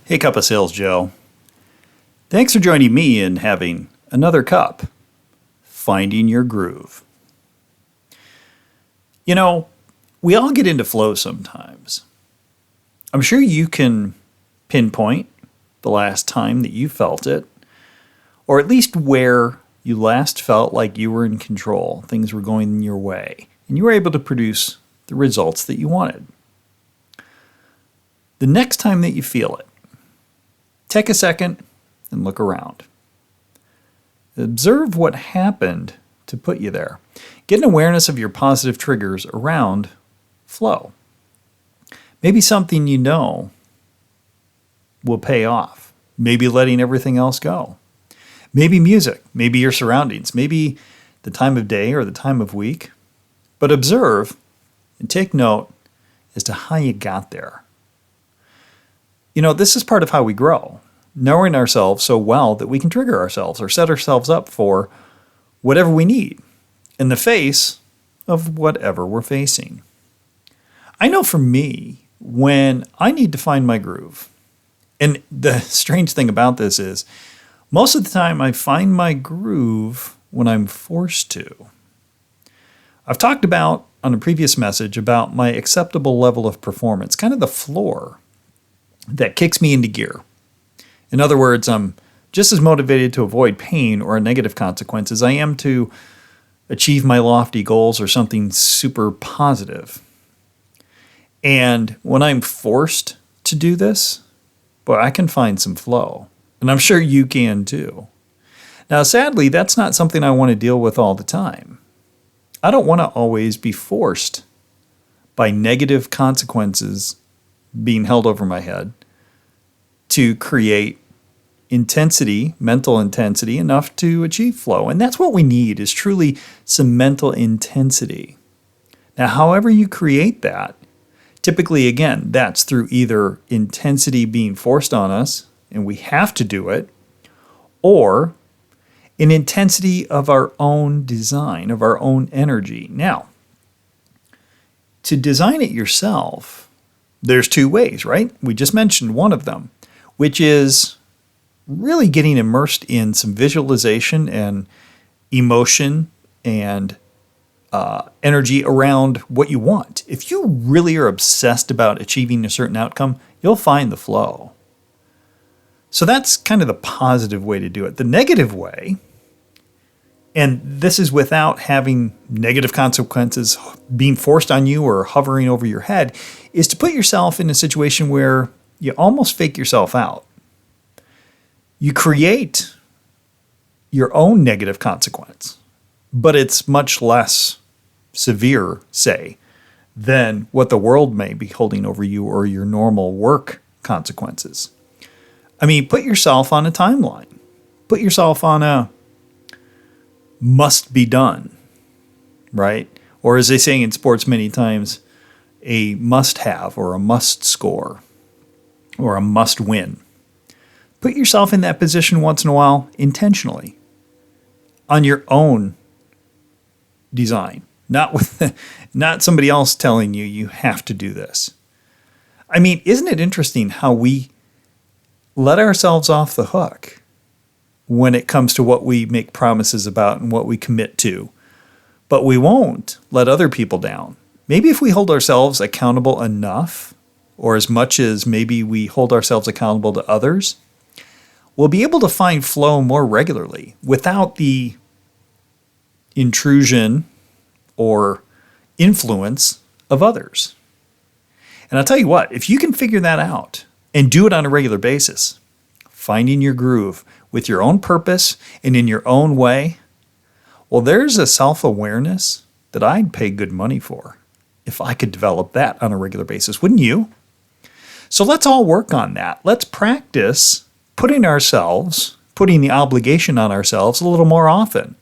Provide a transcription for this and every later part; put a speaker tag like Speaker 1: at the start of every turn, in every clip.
Speaker 1: Hey, Cup of Sales Joe. Thanks for joining me in having another cup, finding your groove. You know, we all get into flow sometimes. I'm sure you can pinpoint the last time that you felt it, or at least where you last felt like you were in control, things were going your way, and you were able to produce the results that you wanted. The next time that you feel it, take a second and look around. Observe what happened to put you there. Get an awareness of your positive triggers around flow. Maybe something you know will pay off. Maybe letting everything else go. Maybe music. Maybe your surroundings. Maybe the time of day or the time of week. But observe and take note as to how you got there. You know, this is part of how we grow. Knowing ourselves so well that we can trigger ourselves or set ourselves up for whatever we need in the face of whatever we're facing. I know for me, when I need to find my groove, and the strange thing about this is, most of the time I find my groove when I'm forced to. I've talked about, on a previous message, about my acceptable level of performance, kind of the floor that kicks me into gear. In other words, I'm just as motivated to avoid pain or a negative consequence as I am to achieve my lofty goals or something super positive. And when I'm forced to do this, boy, I can find some flow. And I'm sure you can too. Now, sadly, that's not something I want to deal with all the time. I don't want to always be forced by negative consequences being held over my head to create intensity, mental intensity, enough to achieve flow. And that's what we need, is truly some mental intensity. Now, however you create that, typically, again, that's through either intensity being forced on us, and we have to do it, or an intensity of our own design, of our own energy. Now, to design it yourself, there's two ways, right? We just mentioned one of them, which is really getting immersed in some visualization and emotion and energy around what you want. If you really are obsessed about achieving a certain outcome, you'll find the flow. So that's kind of the positive way to do it. The negative way, and this is without having negative consequences being forced on you or hovering over your head, is to put yourself in a situation where you almost fake yourself out. You create your own negative consequence, but it's much less severe, say, than what the world may be holding over you or your normal work consequences. I mean, put yourself on a timeline. Put yourself on a must be done, right? Or as they say in sports many times, a must have or a must score or a must win. Put yourself in that position once in a while intentionally on your own design, not somebody else telling you have to do this. I mean, isn't it interesting how we let ourselves off the hook when it comes to what we make promises about and what we commit to, but we won't let other people down? Maybe if we hold ourselves accountable enough, or as much as maybe we hold ourselves accountable to others, we'll be able to find flow more regularly without the intrusion or influence of others. And I'll tell you what, if you can figure that out and do it on a regular basis, finding your groove with your own purpose and in your own way, well, there's a self-awareness that I'd pay good money for if I could develop that on a regular basis, wouldn't you? So let's all work on that. Let's practice putting the obligation on ourselves a little more often.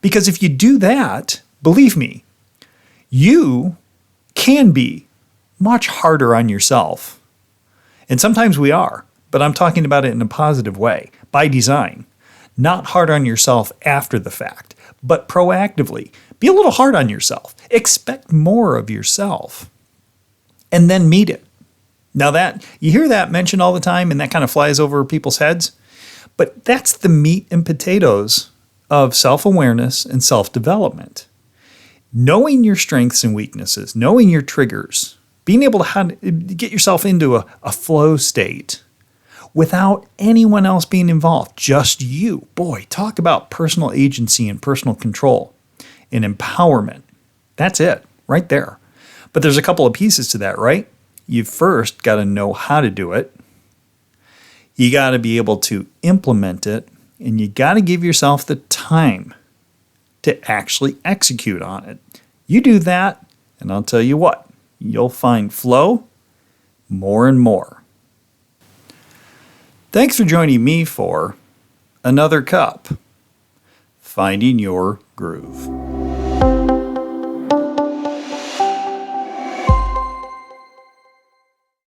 Speaker 1: Because if you do that, believe me, you can be much harder on yourself. And sometimes we are, but I'm talking about it in a positive way, by design. Not hard on yourself after the fact, but proactively. Be a little hard on yourself. Expect more of yourself. And then meet it. Now that you hear that mentioned all the time and that kind of flies over people's heads, but that's the meat and potatoes of self-awareness and self-development. Knowing your strengths and weaknesses, knowing your triggers, being able to get yourself into a flow state without anyone else being involved, just you. Boy, talk about personal agency and personal control and empowerment. That's it, right there. But there's a couple of pieces to that, right? You first got to know how to do it. You got to be able to implement it, and you got to give yourself the time to actually execute on it. You do that, and I'll tell you what, you'll find flow more and more. Thanks for joining me for Another Cup, Finding Your Groove.